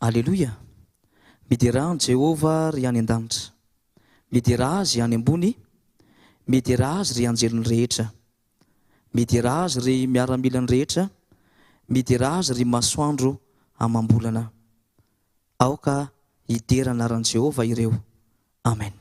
Alleloia, midira ny Jehova ry any an-danitra, midira azy any ambony, midira azy ry anjelony rehetra, midira azy ry miaramilany rehetra, midira azy ry masoandro amam-bolana. Aoka idera anaran'i Jehova ireo. Amen.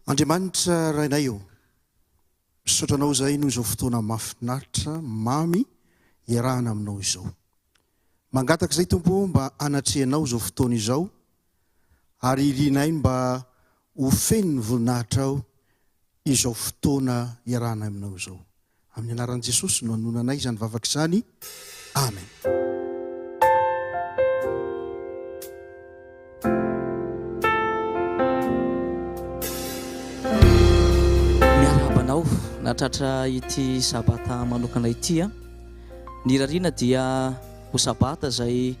Andriamanitra rainay io, misaotranao izay noho izao fotoana mahafinaritra mamy iarahana aminao izao. Mangataka izay Tompo mba anatrehanao izao fotoana izao, ary irianay mba ho feno ny voninahitra ao izao fotoana iarahana aminao izao. Amin'ny anaran'i Jesosy no hanonanay izany vavaka izany. Amen. Natratra ity sabata manokana ity a, ny rariana dia ho sabata izay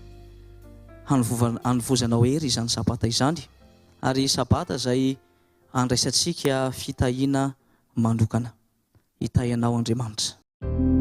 hanovozanao hery izany sabata izany, ary sabata izay andraisantsika fitahiana manokana. Hitahianao Andriamanitra. Amen.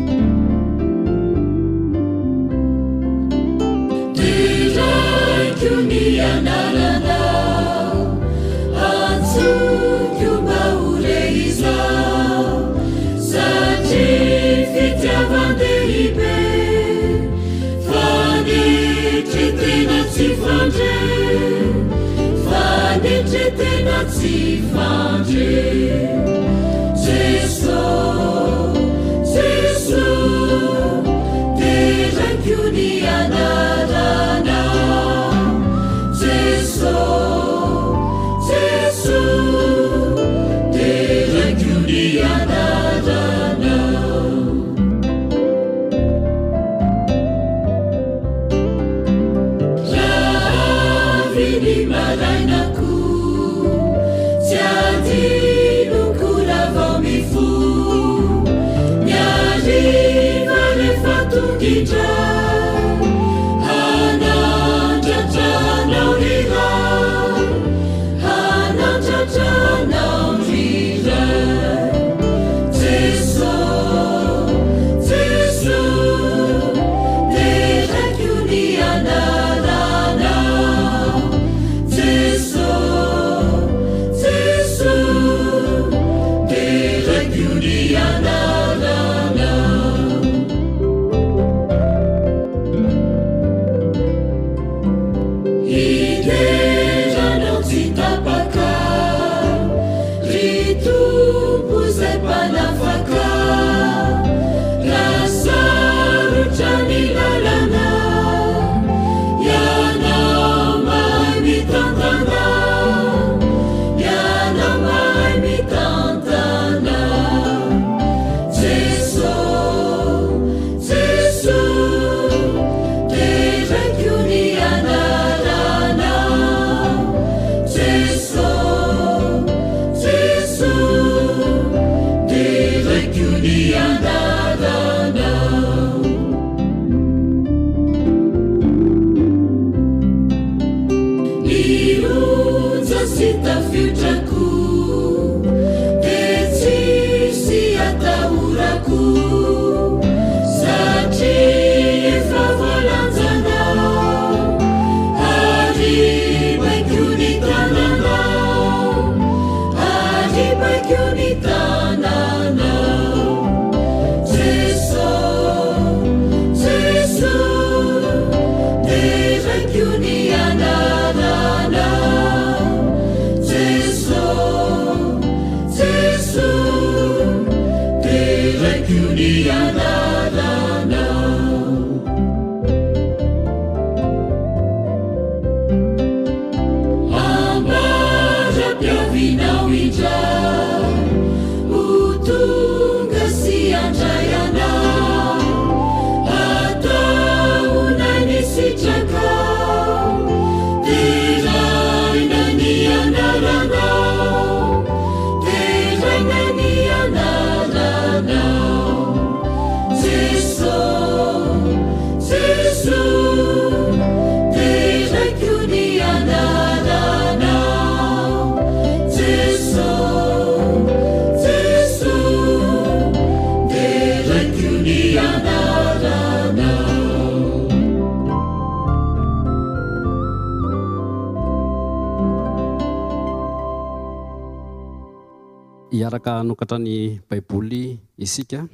araka nokatra ny baiboly isika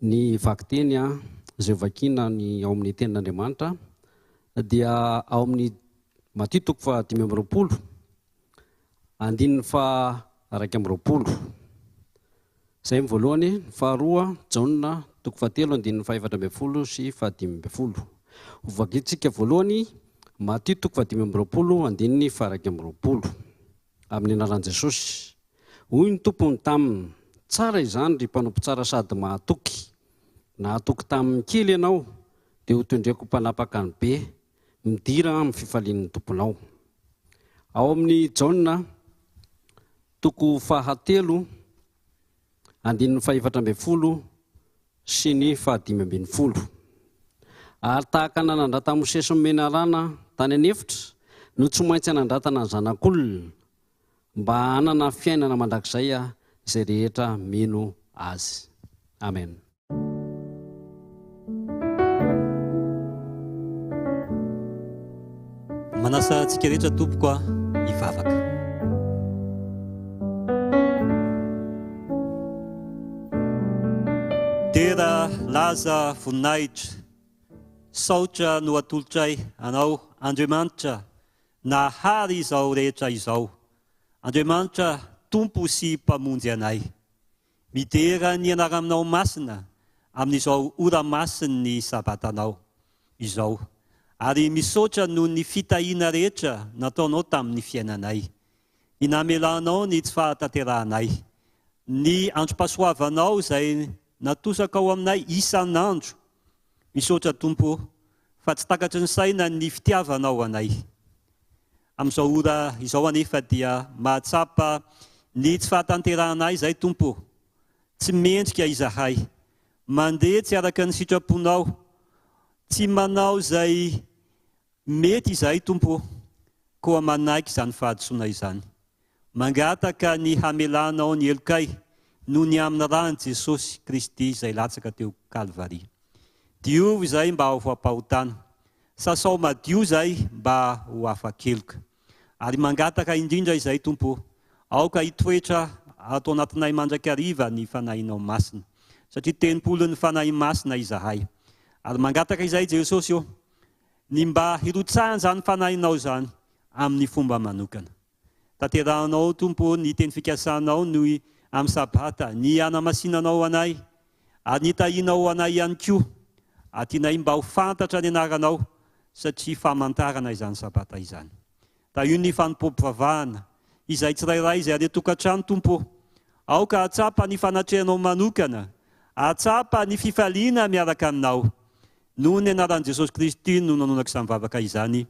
ny vakiteny izay vakiana ny ao amin'ny tenin'Andriamanitra dia ao amin'ny Matthieu 5:20 andininy fa 2:20 zay ny voalohany. Faharoa Jaona 3:7:4 sy 5:12. Vakitsika voalohany Matthieu 5:20 andininy fa 2:20 amin'ny anaran'i Jesosy. Hoy ny tompony taminy, tsara izany ry mpanompo tsara sady mahatoky, nahatoky tamin'ny kely ianao dia ho tondreko mpanapaka ny be, midira amin'ny fifalian'ny tomponao. Ao amin'ny Jaona 3 andininy fa 4:12 sy ny 5:12. Ary tahaka nanandrata Mosesy nomena rana tany anefitra no tsy maintsy hanandratana ny zanak'olona mba hanana fiainana mandrakizay izay rehetra mino azy. Amen. Manasa antsika rehetra tompoko hivavaka. Tera laza voninahitra, saotra no atolotray anao Andriamanitra nahary izao rehetra izao. Andriamanitra tompo sy mpamonjy anay. Midera ny anaraminao masina amin'izao ora masiny ny sabatanao izao. Ary misaotra noho ny fitahiana rehetra nataonao tamin'ny fiainanay. Ny namelanao ny tsy fahataterahanay. Ny androm-pasoavanao izay natosaka ao aminay isan'andro. Misaotra tompo fa tsy takatry ny saina ny fitiavanao anay. Amin'izao ora izao anefa dia mahatsapa ny tsy fahatanterahanay izay tompo. Tsy mendrika izahay. Mandeha tsy araka ny sitraponao. Tsy manao izay mety izay tompo. Koa manaiky izany fahadisoana izany. Mangataka ny hamelanao ny elokay noho ny amin'ny rany Jesosy Kristy izay latsaka teo Kalvari. Diovy izay mba ho fampahotana. Sasao madio izay mba ho afa-keloka. Ary mangataka indrindra izay tompo. Aoka hitoetra ato anatinay mandrakariva ny fanahinao masina. Satria tenimpolo ny fanahy masina izahay. Ary mangataka izay Jesosy io, ny mba hirotsahan izany fanahinao izany amin'ny fomba manokana. Tanterahanao tompo ny teny fikasanao noho amin'ny sabata, ny hanamasinanao anay, ary ny tahinao anay ihany koa, atinay mba ho fantatra ny anaranao, satria famantarana izany sabata izany. Da io ny fanompoam-pivavahana, izay tsirairay izay ary tokantrano tompo. Aoka atsapa ny fanatrehanao manokana, atsapa ny fifaliana miaraka aminao. Noho ny anaran'i Jesosy Kristy no nanonako izany vavaka izany.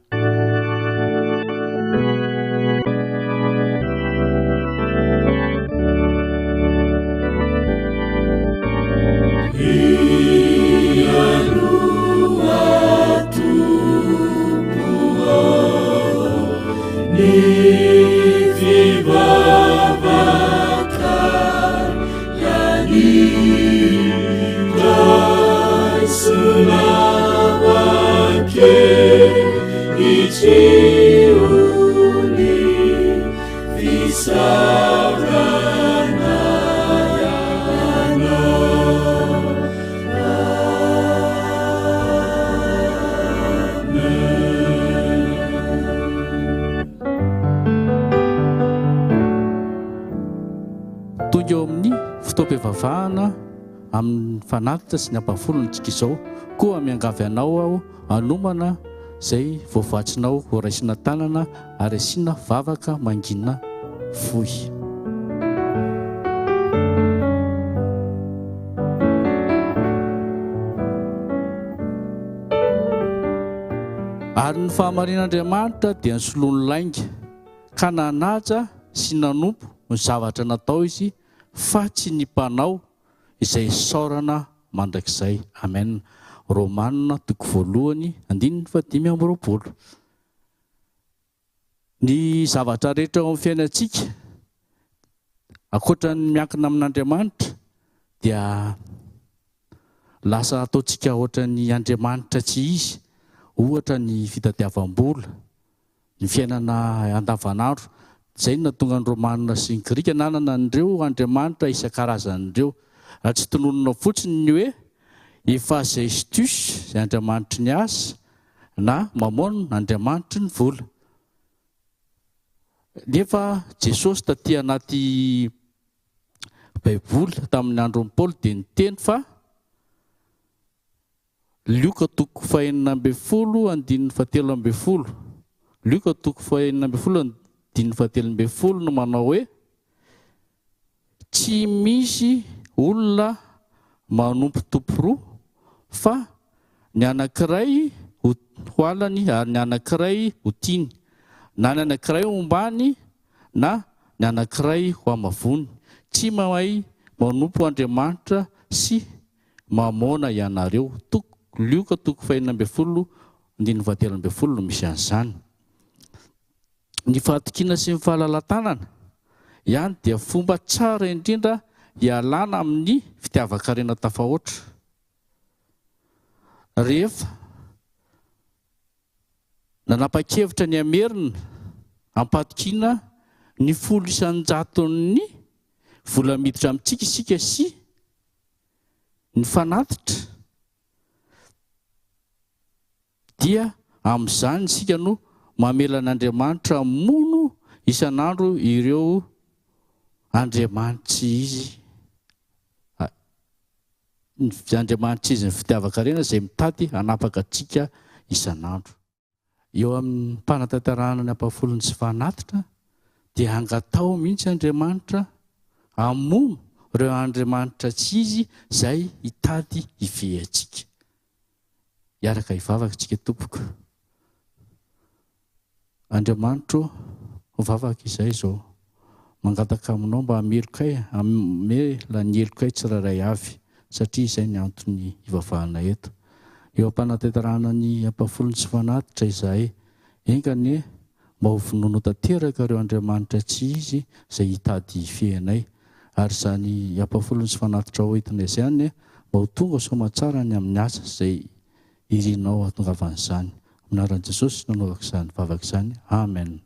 Tonga eo amin'ny fotoam-pivavahana amin'ny fanatitra sy ny ampafolony tsika izao, koa miangavy anao aho anomana izay voavatsinao ho raisina tanana ary asiana vavaka mangina fohy. Ary ny fahamarin'Andriamanitra dia ny soloany lainga ka nanaja sy nanompo ny zavatra natao izy fa tsy ny mpanao izay saorana mandrakizay. Amen. Romanina 1:5-20. Ny zavatra rehetra ao amin'ny fiainantsika akoatra ny miankina amin'Andriamanitra dia lasa ataontsika ohatra ny Andriamanitra tsy izy, ohatra ny fitadiavam-bola, ny fiainana andavanandro zay natonga ny romanina sy ny grika nanana an'ireo andriamanitra isan-karazan'ireo raha tsy tononona fotsiny ny hoe Hephaestus zay andriamanitry ny asa na Mamona andriamanitry ny vola. Nefa Jesosy taty anaty baiboly tamin'ny andron'ny Paoly dia niteny fa Lioka 4:17 Lioka 4:17 no manao hoe tsy misy olona manompotompo roa fa ny anankiray ho alany ary ny anankiray ho tiany, na ny anankiray ho ombany na ny anankiray ho amavony. Tsy mahay manompo Andriamanitra sy mamona ianareo. Lioka 4:17 no misy an'izany. Ny fahatokiana sy ny fahalalan-tanana ihany dia fomba tsara indrindra hialana amin'ny fitiavakarena tafahoatra. Rehefa nanapa-kevitra ny Amerina hampatokiana ny 100,000 vola miditra amintsika isika sy ny fanatitra, dia amin'izany isika no mamelan'Andriamanitra mono isan'andro ireo andriamanitra izy, andriamanitra izy ny fitiavakarena izay mitady hanapaka antsika isan'andro. Eo amin'ny mpanatanterahana ny ampafolony sy fanatitra dia angatao mihitsy Andriamanitra hamono ireo andriamanitra tsy izy izay hitady hive antsika. Hiaraka hivavaka antsika tompoko. Andriamanitro mivavaka izay izao mangataka aminao mba hamelokay, hamela ny helokay tsiraray avy satria izay ny antony hivavahana eto. Eo am-panatanterahana ny ampafolony sy fanatitra izahay engany mba ho vonono tanteraka ireo andriamanitra tsy izy izay hitady hifehanay, ary izany ampafolony sy fanatitra ho entinay izany mba ho tonga soamantsara ny amin'ny asa izay irinao hatongavan'izany. Anaran'i Jesosy nanaovaka izany vavaka izany. Amen.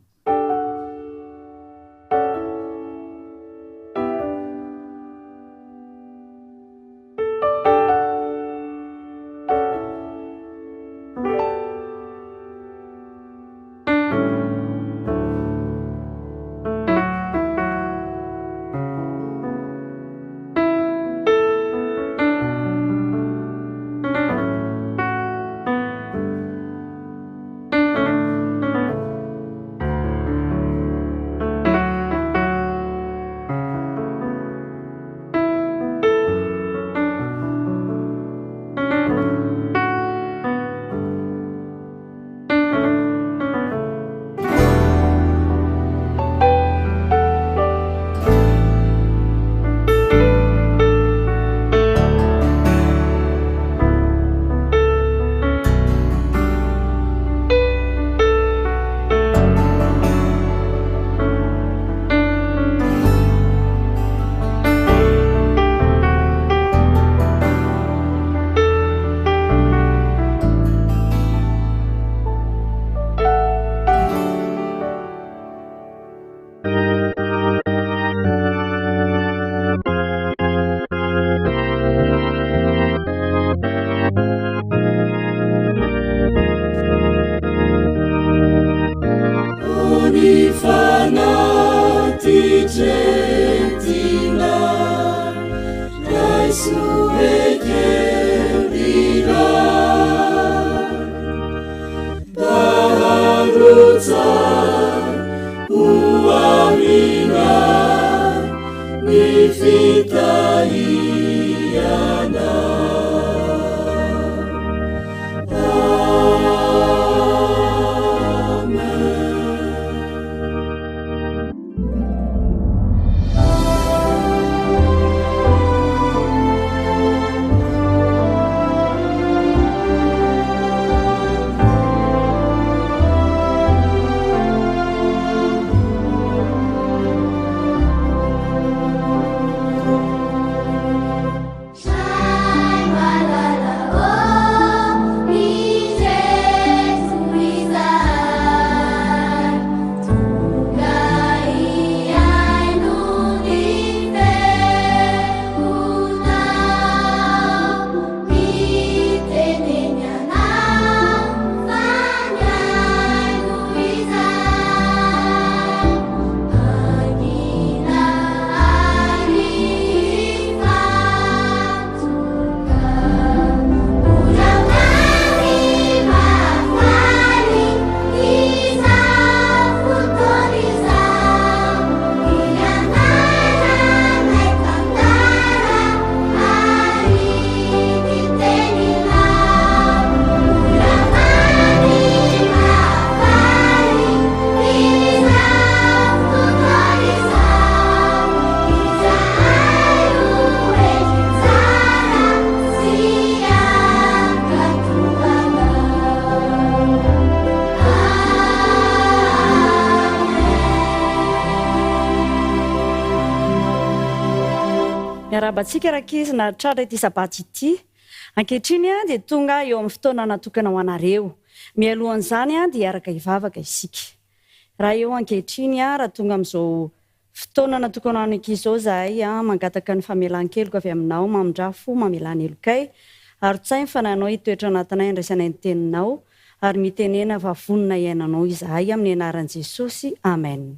miarabantsika rakizy na tratra ity sabatsy ity ankehitriny a dia tonga eo amin'ny fotoana natokana ho anareo mialohan'izany a dia araka hivavaka isika raha eo ankehitriny a raha tonga amin'izao fotoana natokana ho anankizy izao zahay a mangataka ny famelan-keloko avy aminao mamondrafo mamelany elokay ary tsainy fa nanao hitoetra anatinay andraisanay ny teninao ary mitenena vavonina iainanao izahay amin'ny anaran'i Jesosy amen.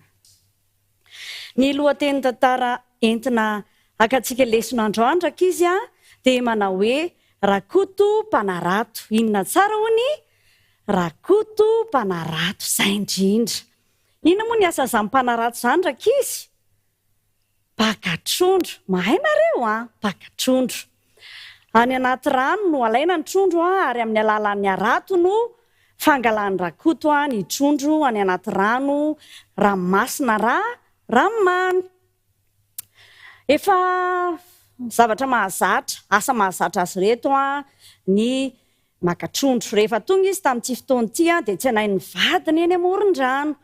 Ny lohateny tantara entina akatsika lesona androany rakizy a dia manao hoe rakoto mpanarato. Inona tsara hony? Rakoto mpanarato zay indrindra. Inona moa ny asan'izany mpanarato zany rakizy? Pakatrondro. Mahay nareo a? Pakatrondro. Any anaty rano no alaina ny trondro a ary amin'ny alalan'ny arato no fangalan'ny rakoto a ny trondro any anaty rano ranomasina ranomamy. Efa zavatra mahazatra, asa mahazatra azy reto a ny makatrondro. Rehefa tonga izy tamin'ity fotoana ity a dia tsy anainy vadiny eny amoron-drano.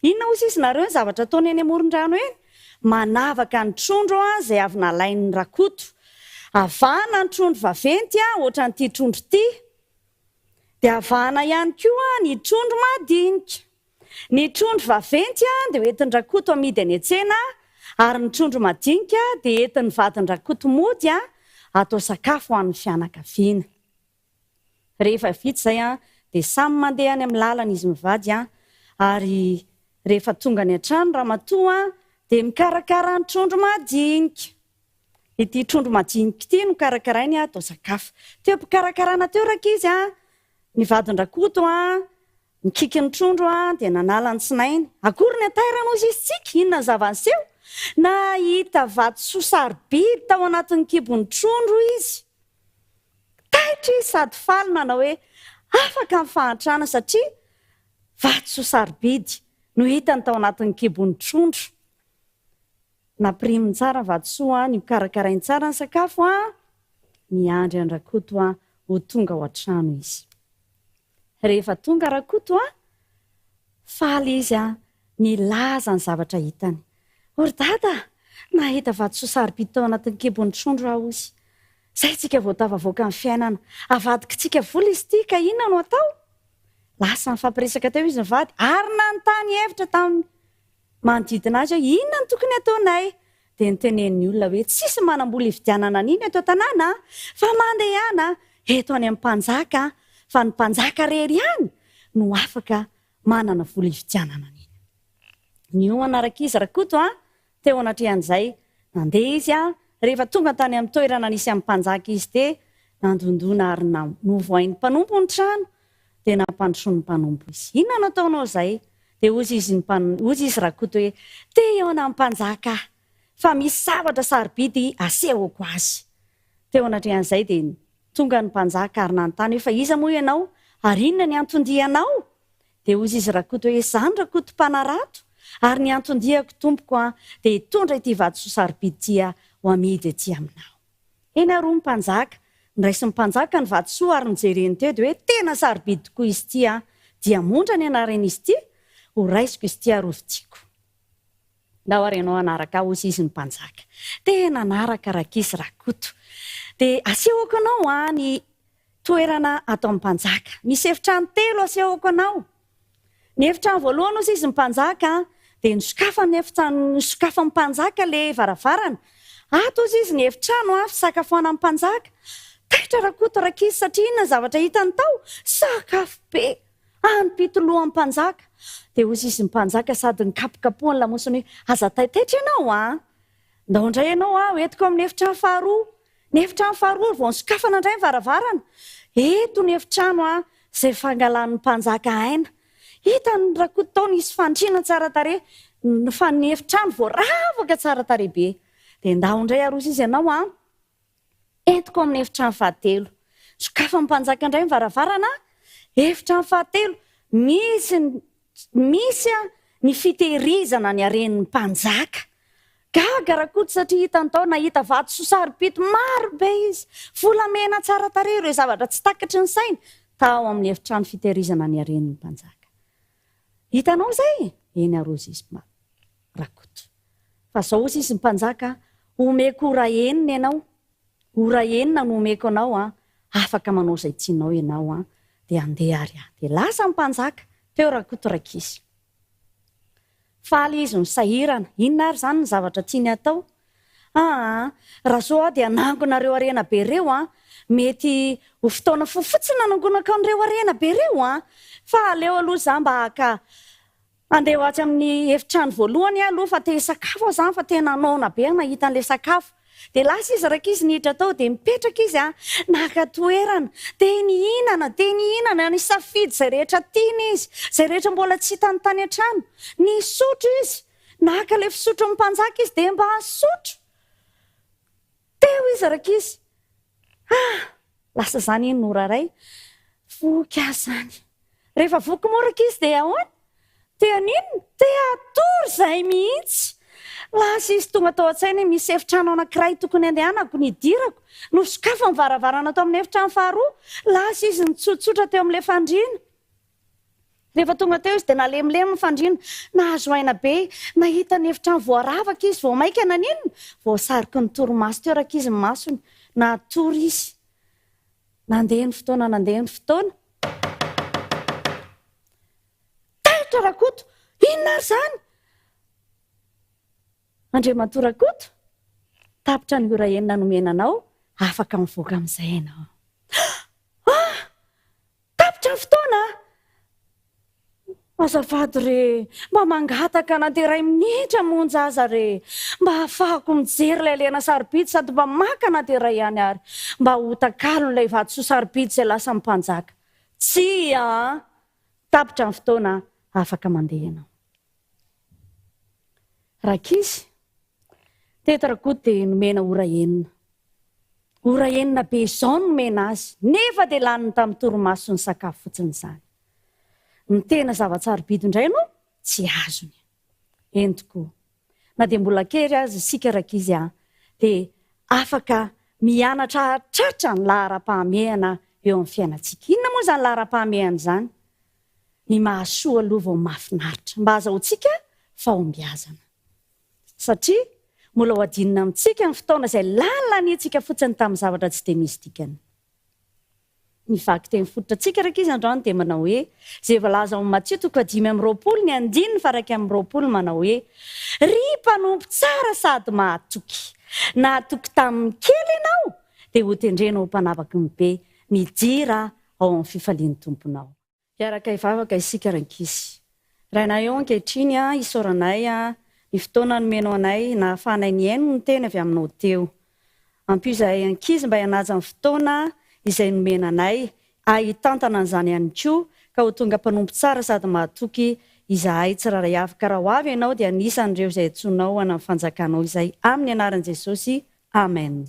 Inona hozy izy nareo ny zavatra ataony eny amoron-drano eny? Manavaka ny trondro a izay avy nalain'ny rakoto. Avana ny trondro vaventy a ohatra n'ity trondro ity. Dia avana ihany koa ny trondro madinika. Ny trondro vaventy a dia hoentin'ny rakoto amidy any an-tsena ary ny trondro madinika dia entin'ny vadiny rakoto mody a atao sakafo ho an'ny fianakaviana. Rehefa vita izay a dia samy mandeha any amin'ny lalana izy mivady a ary rehefa tonga any an-trano ramatoa dia mikarakara ny trondro madinika. Ity trondro madinika ity no karakarainy atao sakafo. Teo mpikarakarana teo rakizy a ny vadiny rakoto a mikiky ny trondro a dia nanala ny tsinainy. Akory ny atairana ozy izy tsika? Inona zava-niseho? Nahita vatosoa sarobidy tao anatin'ny kibon'ny trondro izy. Taitra izy sady faly manao hoe afaka mifahantrana satria vatosoa sarobidy no hitany tao anatin'ny kibon'ny trondro. Napiriminy tsara vatosoa ny mikarakarainy tsara ny sakafo a miandry any rakoto a ho tonga ao an-trano izy. Rehefa tonga rakoto a faly izy a nilaza ny zavatra hitany. Ory dada, nahita vatosoa sarobidy tao anatin'ny kibon'ny trondro aho ozy. Zay tsika voatavavoaka amin'ny fiainana. Avadika tsika vola izy ity ka inona no atao? Lasa mifampiresaka teo izy mivady ary nanontany hevitra tamin'ny manodidina azy hoe inona no tokony ataonay? Dia nitenen'ny olona hoe tsisy manam-bola hividianana an'iny eto an-tanàna fa mandeha ihany eto any amin'ny mpanjaka fa ny mpanjaka rery ihany no afaka manana vola hividianana an'iny. Ny anaraka izy rakoto a teo anatrehan'izay nandeha izy a rehefa tonga tany amin'ny toerana nisy amin'ny mpanjaka izy dia nandondona ary novoain'ny mpanompo ny trano dia nampandrosoan'ny mpanompo izy. Inona no ataonao izay? Dia ozy izy rakoto hoe te eo amin'ny mpanjaka fa misy zavatra sarobidy asehoko azy. Teo anatrehan'izay dia tonga ny mpanjaka ary nanontany hoe fa iza moa ianao ary inona ny antondianao? Dia ozy izy rakoto hoe izany rakoto mpanarato ary ny antondiako tompoko a dia hitondra ity vatosoa sarobidy ity ho amidy ety aminao. Eny aroa ny mpanjaka, niraisin'ny mpanjaka ny vatosoa ary nijereny teo dia hoe tena sarobidy tokoa izy ity a dia mondra ny anaran'izy ity ho raisiko izy ity arovidiko. Ndao arenao anaraka ozy izy ny mpanjaka. Tena anaraka rakizy rakoto. Dia asehoko anao a ny toerana atao amin'ny mpanjaka. Misy efitrano telo asehoko anao. Ny efitrano voalohany ozy izy ny mpanjaka dia nosokafan'ny mpanjaka le varavarana. Ato ozy izy ny efitrano a fisakafoana amin'ny mpanjaka. Taitra rakoto rakizy satria inona zavatra hitany tao? Sakafo be. Ampitolohan'ny mpanjaka. Dia ozy izy ny mpanjaka sady nikapokapohany lamosiny hoe aza taitaitra ianao a. Ndao indray ianao a hoentiko amin'ny efitrano faharoa. Ny efitrano faharoa vao nisokafana indray ny varavarana. Eto ny efitrano a izay fangalan'ny mpanjaka aina. Hitany rakoto tao nisy fandriana tsara tarehy fa ny efitrano voaravaka tsara tarehy be. Dia ndao indray arozy izy ianao a entiko amin'ny efitrano fahatelo. Sokafan'ny mpanjaka indray ny varavarana. Efitrano fahatelo misy ny fitehirizana ny haren'ny mpanjaka. Gaga rakoto satria hitany tao nahita vatosoa sarobidy maro be izy. Volamena tsara tarehy ireo zavatra tsy takatry ny sainy tao amin'ny efitrano fitehirizana ny haren'ny mpanjaka. Hitanao zay? Eny arozy izy rakoto. Fa zao ozy izy ny mpanjaka omeko ora enina ianao, ora enina no omeko anao a, afaka manao izay tianao ianao a, dia andeha ary a, dia lasa mpanjaka teo Rakotorakisy. Faly izy misahirana, inona ary zany ny zavatra tiany atao? Raha so a dia anangonareo arena be reo a, mety ho fotoana fofotsiny nanangonaka an'ireo arena be reo a, fa aleo aloha za mba haka andeha ho atsy amin'ny efitrano voalohany aloha fa te sakafo zany fa tena naona be nahita an'ilay sakafo. Dia lasa izy Rakizy niditra tao dia mipetraka izy a, naka toerana, dia nihinana, ny safidy izay rehetra tiany izy, izay rehetra mbola tsy hitany tany an-trano. Nisotro izy, naka ilay fisotro amin'ny mpanjaka izy dia mba nisotro. Teo izy Rakizy. Lasa zany iny noraray. Voky azy zany. Rehefa voky moa Rakizy dia ahoana? Dia ninona? Dia atory izay mihitsy. Lasa izy tonga tao an-tsaina misy efitrano anankiray tokony andehanako nidirako. Nosokafo amin'ny varavarana tao amin'ny efitrano faharoa. Lasa izy nitsotsotra teo amin'ilay fandriana. Rehefa tonga teo izy dia nalemilemy ny fandriana, nahazo aina be, nahita ny efitrano voaravaka izy, vao maika naninona, voasariky ny torimaso teo Rakizy ny masony, natory izy. Nandeha ny fotoana. Taitra Rakoto, inona ary zany? Andriamatoa Rakoto, tapitra ny ora enina nomenanao, afaka mivoaka amin'izay ianao. Tapitra ny fotoana? Azafady re, mba mangataka na dia 2 minitra monja aza re, mba ahafahako mijery ilay lena sarobidy sady mba maka na dia 2 ihany ary, mba ho takalo ilay vatosoa sarobidy izay lasa mpanjaka. Tsy tapitra ny fotoana, afaka mandeha ianao. Rakizy, teto Rakoto dia nomena ora enina. Ora enina be izao nomena azy, nefa dia laniny tamin'ny torimaso ny sakafo fotsiny izany. Ny tena zava-tsarobidy indray no tsy azony. Eny tokoa. Na dia mbola kely azy isika Rakizy dia afaka mianatra tratra ny lahara-pahamehana eo amin'ny fiainantsika. Inona moa zany lahara-pahamehana izany? Ny mahasoa aloha vao mahafinaritra, mba azahoantsika fahombiazana. Satria mbola ho adinina amintsika ny fotoana izay laniantsika fotsiny tamin'ny zavatra tsy dia misy dikany. Ny vaky teny fototra antsika Rakizy androany dia manao hoe, izay voalaza ao Matthieu 5:20 ny 9:20 manao hoe, ry mpanompo tsara sady mahatoky, nahatoky tamin'ny kely ianao dia ho tendrena ho mpanavaky ny be, midira ao amin'ny fifalian'ny tomponao. Hiaraka hivavaka isika Rakizy. Rainay eo ankehitriny isaoranay ny fotoana nomenao anay, nahafahanay ny aino ny teny avy aminao teo. Ampio izahay ankizy mba hanaja ny fotoana izay nomena anay, ahitantana an'izany ihany koa, ka ho tonga mpanompo tsara sady mahatoky izahay tsiraray afaka. Raha ho avy ianao dia anisan'ireo izay antsoinao ana amin'ny fanjakanao izay, amin'ny anaran'i Jesosy. Amen.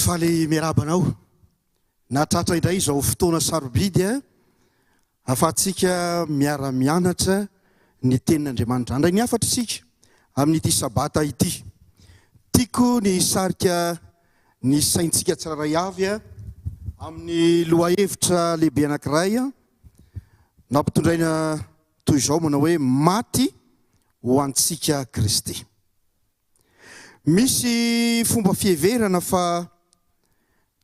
faly miarabanao natratra indray izao fotoana sarobidy afatsika miara-mianatra ny tenin'Andriamanitra. Andray ny afatra isika amin'ity sabata ity. Tiako ny sarika ny saintsika tsiraray avy amin'ny lohahevitra lehibe anankiray nampitondraina toy izao manao hoe maty ho antsika Kristy. Misy fomba fiheverana fa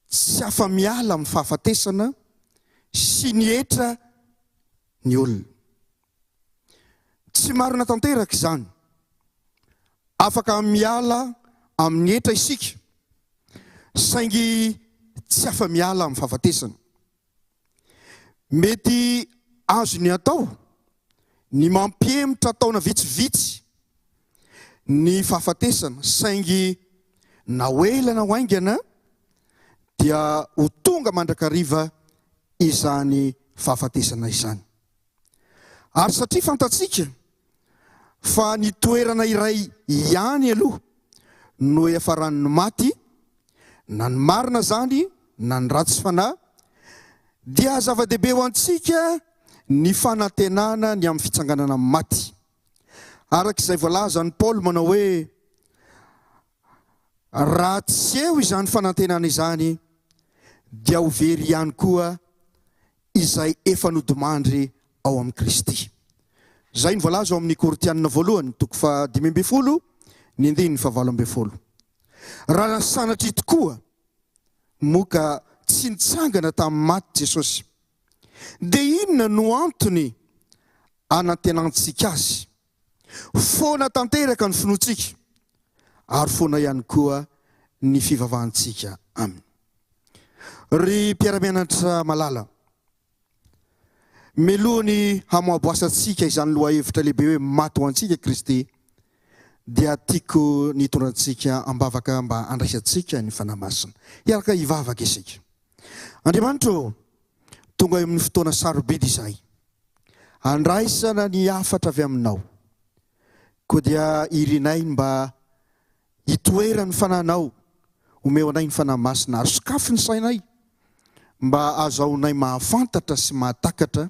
tsy afa-miala amin'ny fahafatesana sy ny hetra ny olona. Tsy marina tanteraka izany. Afaka miala amin'ny hetra isika, saingy tsy afa-miala amin'ny fahafatesana. Mety azo ny atao ny mampiemitra taona vitsivitsy ny fahafatesana, saingy na hoela na hoaingana dia ho tonga mandrakariva izany fahafatesana izany. Ary satria fantatsika fa ny toerana iray ihany aloha no iafaran'ny maty, na ny marina zany na ny ratsy fanahy, dia zava-dehibe ho antsika ny fanantenana ny amin'ny fitsanganana amin'ny maty. Arak'izay voalaza ny Paul manao hoe raha tsy eo izany fanantenana izany dia ho very ihany koa izay efa nodimandry ao amin'ny Kristy. Zay ny voalaza ao amin'ny Koritianina voalohany 5:9-20. Raha sanatry tokoa moka tsy nitsangana tamin'ny maty Jesosy, dia inona no antony anantenantsika azy? Foana tanteraka ny finoantsika ary foana ihany koa ny fivavahantsika aminy. Ry mpiara-mianatra malala, melohany hamoaboasantsika izany lohahevitra lehibe hoe maty ho antsika Kristy, dia tiako nitondrantsika ambavaka mba andraisantsika ny fanahy masina. Iaraka hivavaka isika. Andriamanitra, tonga amin'ny fotoana sarobidy izay, andraisana ny afatra avy aminao, koa dia irinay mba hitoera ny fanahinao, omeo anay ny fanahy masina ary sokafo ny sainay mba azahoanay mahafantatra sy mahatakatra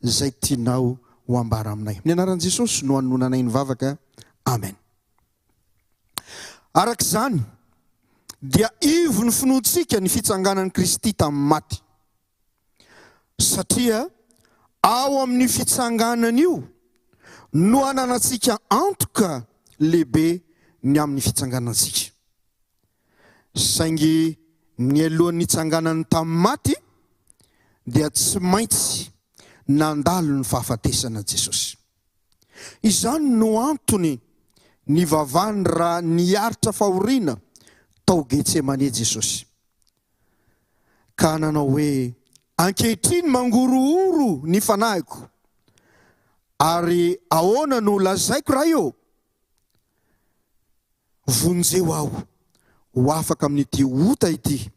izay tianao ho ambara aminay. Ny anaran'i Jesosy no hanonanay ny vavaka. Amen. Arak'izany dia ivo ny finoantsika ny fitsanganan'i Kristy tamin'ny maty, satria ao amin'ny fitsanganana io no ananantsika antoka lehibe ny amin'ny fitsanganantsika. Saingy ny alohan'ny tsanganany tamin'ny maty dia tsy maintsy nandalo ny fahafatesana Jesosy. Izany no antony ny vavany raha niaritra fahoriana tao Getsemane Jesosy, ka nanao hoe ankehitriny mangorohoro ny fanahiko, ary ahoana no lazaiko raha io? Vonjeo aho ho afaka amin'ity ota ity,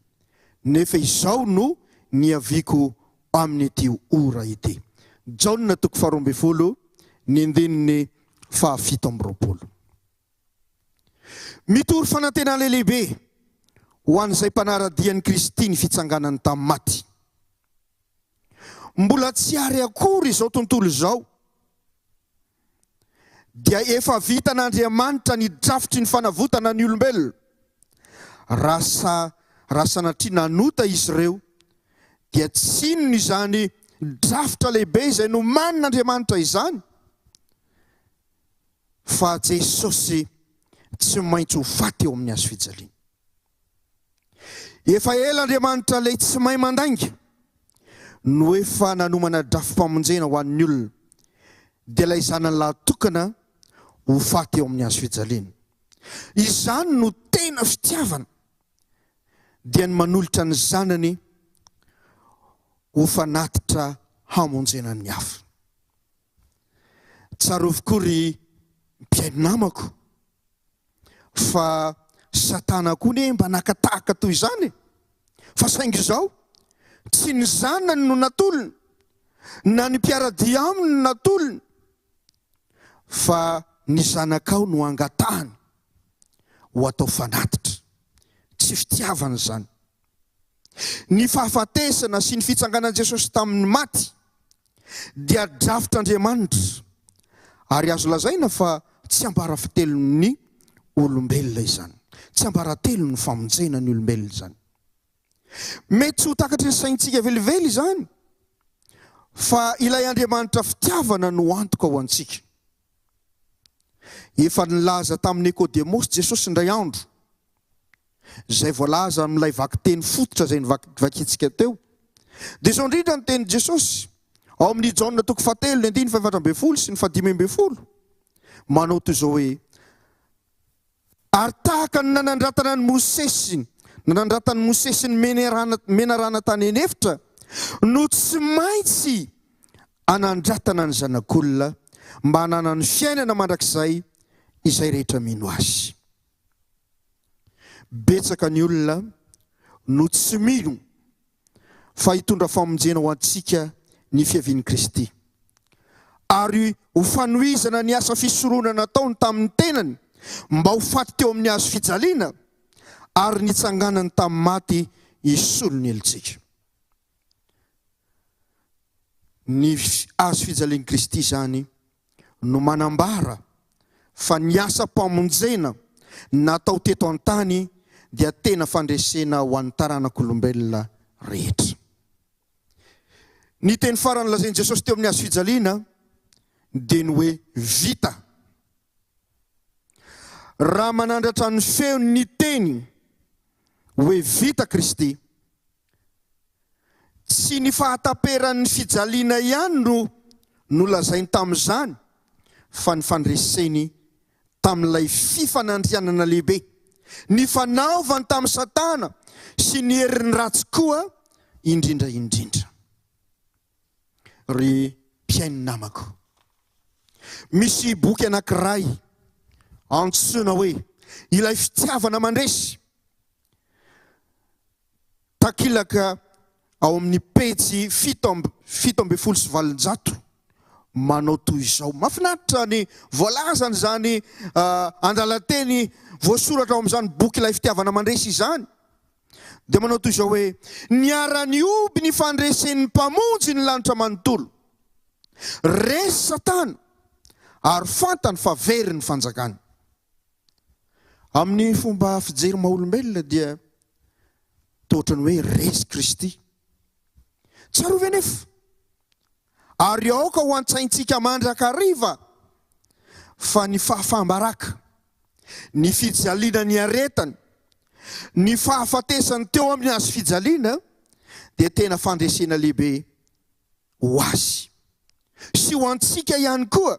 nefa izao no niaviako amin'ity ora ity. Jaona 12:7. Mitory fanantenana lehibe ho an'izay mpanaradian'i Kristy ny fitsanganany tamin'ny maty. Mbola tsy ary akory izao tontolo izao, dia efa vitan'Andriamanitra ny drafitry ny fanavotana ny olombelona. Raha sanatria nanota izy ireo, dia tsy inona izany drafitra lehibe izay no manin'Andriamanitra izany, fa Jesosy tsy maintsy ho faty eo amin'ny hazo fijaliana. Efa ela Andriamanitra ilay tsy mahay mandainga no efa nanomana drafim-pamonjena ho an'ny olona, dia ilay zanany lahatokana ho faty eo amin'ny hazo fijaliana. Izany no tena fitiavana, dia ny manolotra ny zanany ho fanatitra hamonjena ny hafa. Tsarovokory mpiaino namako, fa Satana koa ne mba nakatahaka toy izany, fa saingy izao tsy ny zanany no natolony, na ny mpiaradia aminy no natolony, fa ny zanakao no angatahany ho atao fanatitra. Tsy fitiavana izany. ny fahafatesana sy ny fitsanganan'i Jesosy tamin'ny maty dia drafitr'Andriamanitra ary azo lazaina fa tsy ambarafitelon'ny olombelona izany, tsy ambaratelon'ny famonjena ny olombelona izany. Mety tsy ho takatry ny saintsika velively izany, fa ilay Andriamanitra fitiavana no antoka ho antsika. Efa nilaza tamin'ny Nikodemosy Jesosy indray andro, izay voalaza amin'ilay vakiteny fototra izay nivakintsika teo. Dia izao indrindra ny teny Jesosy ao amin'ny Jaona 7:5-7 sy ny 5:10, manao toy izao hoe: ary tahaka ny nanandratana ny Mosesy, nanandratany Mosesy ny menarana tany anefitra, no tsy maintsy anandratana ny zanak'olona mba hanana ny fiainana mandrakizay izay rehetra mino azy. Betsaka ny olona no tsy mino fa hitondra famonjena ho antsika ny fiavian'i Kristy, ary ho fanohizana ny asa fisorohana nataony tamin'ny tenany mba ho faty teo amin'ny hazo fijaliana ary nitsanganany tamin'ny maty hisolo ny elontsika. Ny hazo fijalian'i Kristy zany no manambara fa ny asa mpamonjena natao teto an-tany dia tena fandresena ho an'ny taranak'olombelona rehetra. Ny teny farany lazainy Jesosy teo amin'ny hazo fijaliana dia ny hoe vita. Raha manandratra ny feony ny teny hoe vita Kristy, tsy ny fahataperan'ny fijaliana ihany no lazainy tamin'izany, fa ny fandreseny tamin'ilay fifanandrianana lehibe, ny fanaovany tamin'ny Satana sy ny herin'ny ratsy koa indrindra. Ry mpiainy namako, misy boky anankiray antsoina hoe ilay fitiavana mandresy, takilaka ao amin'ny pejy 7:7 manao toy izao. Mahafinaritra ny voalazany zany andalan-teny voasoratra ao amin'izany boky ilay fitiavana mandresy izany. Dia manao toy izao hoe: niara-ny oby ny fandresen'ny mpamonjy ny lanitra manontolo, resy Satana ary fantany fa very ny fanjakany. Amin'ny fomba fijery maha-olombelona dia toa ny hoe resy Kristy. Tsarovy anefa, ary aoka ho antsaintsika mandrakariva fa ny fahafambaraka, ny fijaliana ny aretany, ny fahafatesany teo amin'ny hazo fijaliana dia tena fandresena lehibe ho azy sy ho antsika ihany koa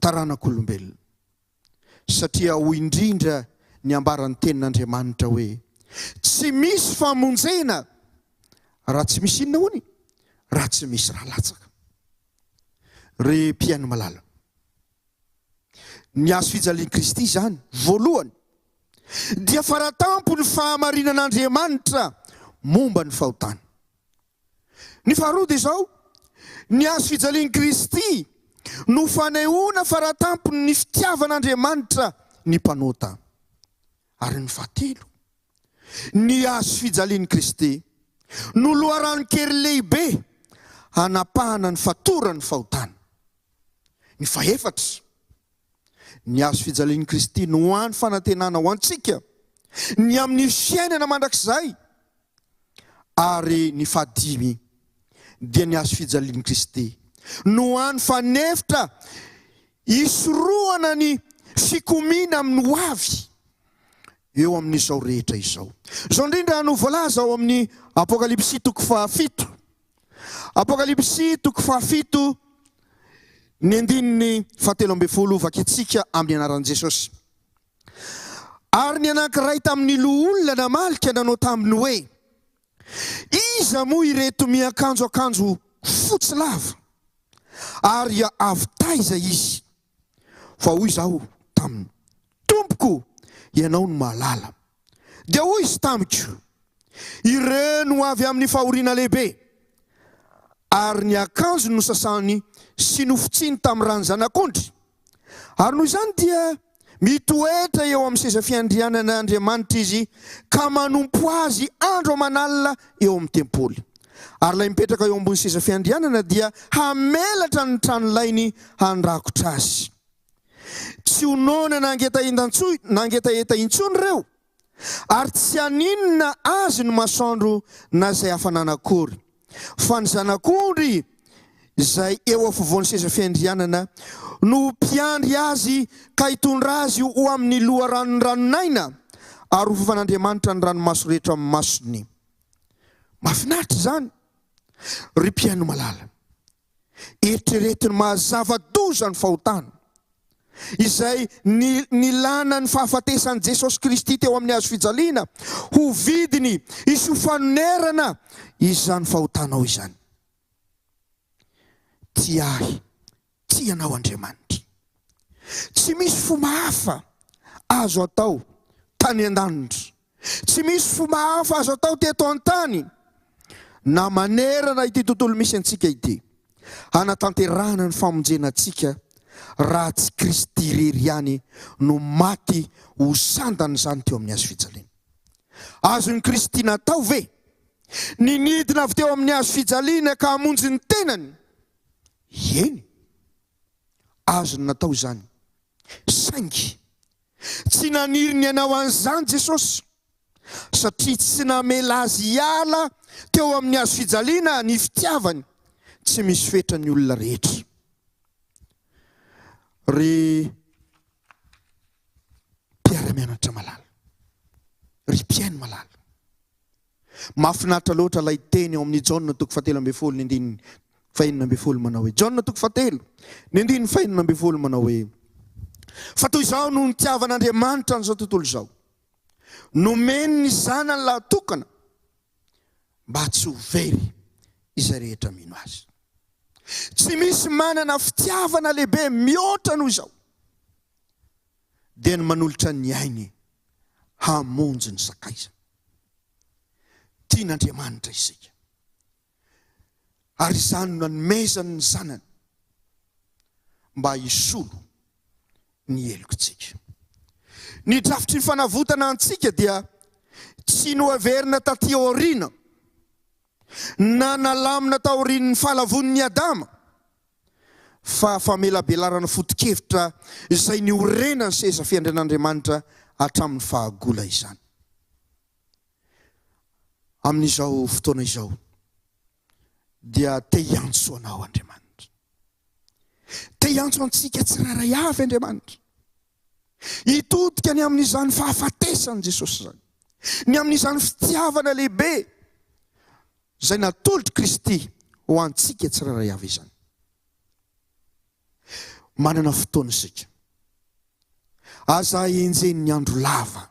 taranak'olombelona. Satria ho indrindra ny ambaran'ny tenin'Andriamanitra hoe tsy misy famonjena raha tsy misy inona hony, raha tsy misy raha latsaka. Ry mpiaino malala, ny hazo fijalian'i Kristy zany voalohany dia faratampo ny fahamarinan'Andriamanitra momba ny fahotany. Ny faharoa dia izao, ny hazo fijalian'i Kristy no fanehoana faratampo ny fitiavan'Andriamanitra ny mpanota. Ary ny fahatelo, ny hazo fijalian'i Kristy no loharano-kely lehibe hanapahana ny fatorany fahotany. Ny fahaefatra, ny hazo fijalian'i Kristy no hoany fanantenana ho antsika ny amin'ny fiainana mandrakizay. Ary ny fahadimy dia ny hazo fijalian'i Kristy no hoany fanefitra hisorohana ny fikomiana amin'ny hoavy eo amin'izao rehetra izao. Izao indrindra no voalaza ao amin'ny Apokalipsy 7. Apokalipsy 7 ny andininy 17 vakitsika amin'ny anaran'i Jesosy. Ary ny anankiray tamin'ny loholona namalika nanao taminy hoe: iza moa ireto miakanjo fotsy lava, ary avy taiza izy? Fa hoy izao taminy: tompoko, ianao no mahalala. Dia hoy izy tamiko: ireno avy amin'ny fahoriana lehibe, ary ny akanjo no sasany sy nofitsiny tamin'ny rano zanak'ondry. Ary noho izany dia mitoetra eo amin'ny seza fiandrianana Andriamanitra izy ka manompo azy andro aman'alina eo amin'ny tempoly. Ary ilay mipetraka eo ambony seza fiandrianana dia hamelatra ny tranolainy handrakotra azy. Tsy honona nangetaeta intsony ireo, ary tsy haninona azy ny masoandro na izay hafananakory. Fa ny zanak'ondry izay eo afovoan'ny seza fiandrianana no mpiandry azy ka hitondra azy ho amin'ny loharanony ranonaina ary ho fifan'Andriamanitra ny ranomaso rehetra amin'ny masony. Mahafinaritra izany ry mpiaino malala. Eritreretiny mazava doza ny fahotana izay nilana ny fahafatesan'i Jesosy Kristy teo amin'ny hazo fijaliana ho vidiny isy ho fanonerana izany fahotanao izany. Ty ahy, ty anao Andriamanitra. Tsy misy fomba hafa azo atao tany an-danitra. Tsy misy fomba hafa azo atao teto an-tany na manerana ity tontolo misy antsika ity, hanatanterahana ny famonjena antsika raha tsy Kristy irery ihany no maty ho sandany izany teo amin'ny hazo fijaliana. Azony Kristy natao ve ninidina avy teo amin'ny hazo fijaliana ka hamonjy ny tenany? Eny, azony natao izany. Saingy tsy naniriny ianao an'izany Jesosy, satria tsy namela azy hiala teo amin'ny hazo fijaliana ny fitiavany tsy misy fetra ny olona rehetra. Ry mpiara-mianatra malala, ry mpiaino malala, mahafinaritra loatra ilay teny ao amin'ny Jaona 7:5 manao hoe, Jaona 7:5 manao hoe, fa toy izao no nitiavan'Andriamanitra n'izao tontolo izao, nomeny ny zanany lahatokana mba tsy ho very izay rehetra mino azy. Tsy misy manana fitiavana lehibe mihoatra noho izao dia ny manolotra ny ainy hamonjy ny sakaiza. Tian'Andriamanitra isika, ary izany no nanomezany ny zanany mba hisolo ny helokontsika. Ny drafitry ny fanavotana antsika dia tsy noaverina taty aoriana na nalamina taorian'ny fahalavon'ny Adama, fa famelabelarana foto-kevitra izay niorena ny seza fiandrian'Andriamanitra hatramin'ny fahagola izany. Amin'izao fotoana izao dia te hiantso anao Andriamanitra, te hiantso antsika tsiraray avy Andriamanitra, hitodika ny amin'izany fahafatesany Jesosy izany, ny amin'izany fitiavana lehibe izay natolotry Kristy ho antsika tsiraray avy izany. Manana fotoana isika, aza enjeny ny andro lava,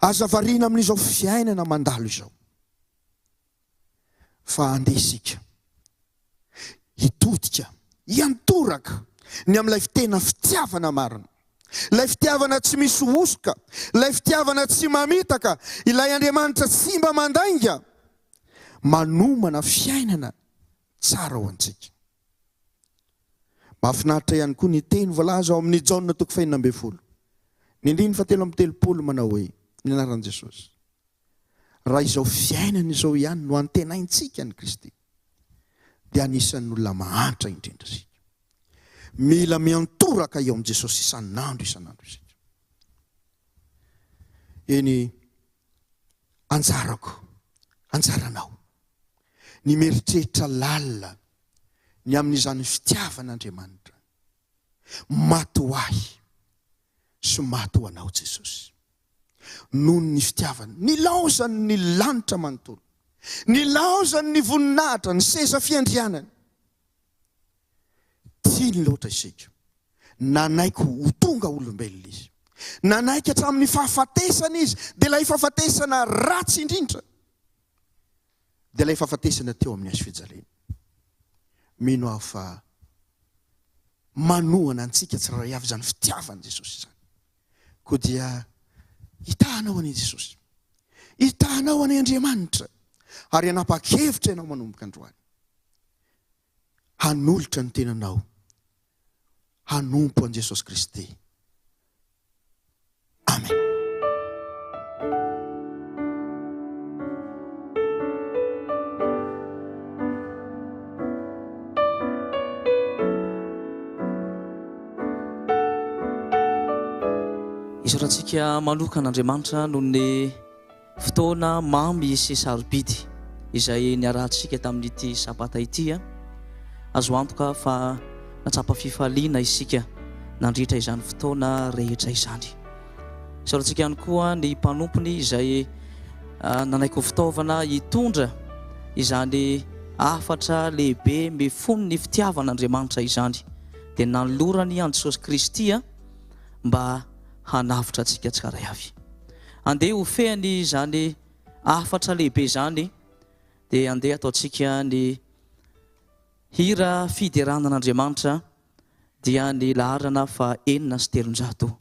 aza variana amin'izao fiainana mandalo izao, fa andeha isika hitodika, hiantoraka ny amin'ilay tena fitiavana marina, ilay fitiavana tsy misy osoka, ilay fitiavana tsy mamitaka, ilay Andriamanitra tsy mba mandainga, manomana fiainana tsara ho antsika. Mahafinaritra ihany koa ny teny voalaza ao amin'ny Jaona 5:7 manao hoe, ny anaran'i Jesosy, raha izao fiainana izao ihany no antenaintsika ny Kristy dia anisan'ny olona mahantra indrindra isika. Mila miantoraka eo amin'ny Jesosy isan'andro isika. Eny, anjaranao ny mieritreritra lalina ny amin'izany fitiavan'Andriamanitra maty ho ahy sy maty ho anao Jesosy. Noho ny fitiavana, nilaozany ny lanitra manontolo, nilaozany ny voninahitra, ny seza fiandrianany. Tiany loatra isika, nanaiky ho tonga olombelona izy, nanaiky hatramin'ny fahafatesana izy, dia ilay fahafatesana ratsy indrindra, dia ilay fahafatesana teo amin'ny hazo fijaliana. Mino aho fa manohana antsika tsiraray avy izany fitiavan'i Jesosy izany, koa dia hitahanao an'i Jesosy, hitahanao an'i Andriamanitra, ary hanapa-kevitra ianao manomboka androany, hanolotra ny tenanao hanompo an Jesosy Kristy. Amen. Isorantsika manokan'Andriamanitra noho ny fotoana mamy sy sarobidy izay niarantsika tamin'ity sabata ity. Azo antoka fa natsapa fifaliana isika nandritra izany fotoana rehetra izany. Isorantsika ihany koa ny mpanompony izay nanaiko fitaovana hitondra izany afatra lehibe mifono ny fitiavan'Andriamanitra izany dia nanolorany an Jesosy Kristy mba hanavitra antsika tsara avy. Andeha ho fehany izany afatra lehibe izany dia andeha ataontsika ny hira fideranan'Andriamanitra dia ny laharana fa 400.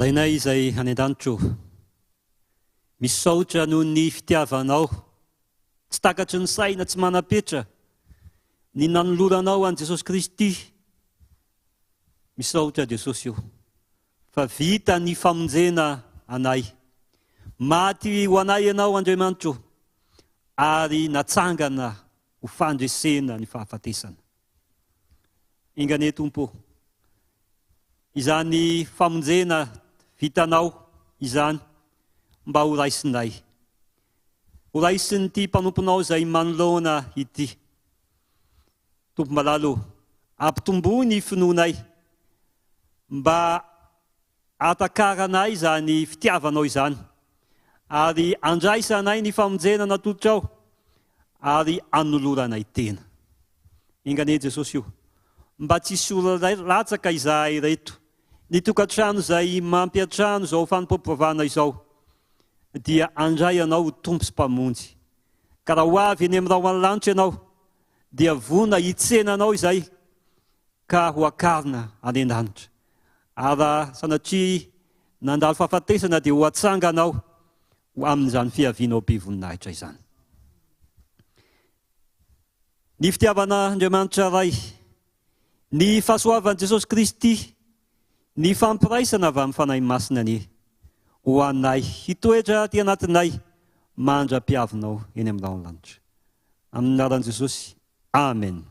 Rainay izay any an-danitro, misaotra noho ny fitiavanao, tsy takatry ny saina tsy manapetra, ny nanoloranao an Jesosy Kristy. Misaotra Jesosy io, fa vita ny famonjena anay. maty ho anay ianao Andriamanitra, ary natsangana ho fandresena ny fahafatesana. Ingane Tompo, izany famonjena vitanao izany mba ho raisinay. Ho raisin'ity mpanomponao izay manoloana ity. Tompo malalo, ampitombo ny finoanay mba atakaranay izany fitiavanao izany, ary andraisanay ny famonjena natolotrao, ary anoloranay tena. Ingane Jesosy io, mba tsy hisy latsaka izahay reto, ny tokantrano izay mampiatrano izao fanompoam-pivavahana izao, dia andray anao ho tompo sy mpamonjy. Ka raha ho avy eny amin'ny raho lanitra ianao, dia vona hitsenanao izay ka ho akarina any an-danitra. Ary sanatria nandalo fahafatesana dia ho atsanganao amin'izany fiavianao be voninahitra izany. Ny fitiavana Andriamanitra ray, ny fahasoavan'i Jesosy Kristy, ny fampiraisana avy amin'ny fanahy masina ny ho anay hitoetra aty anatinay mandra-piavinao eny amin'ny raho lanitra. Amin'ny anaran'i Jesosy, amen.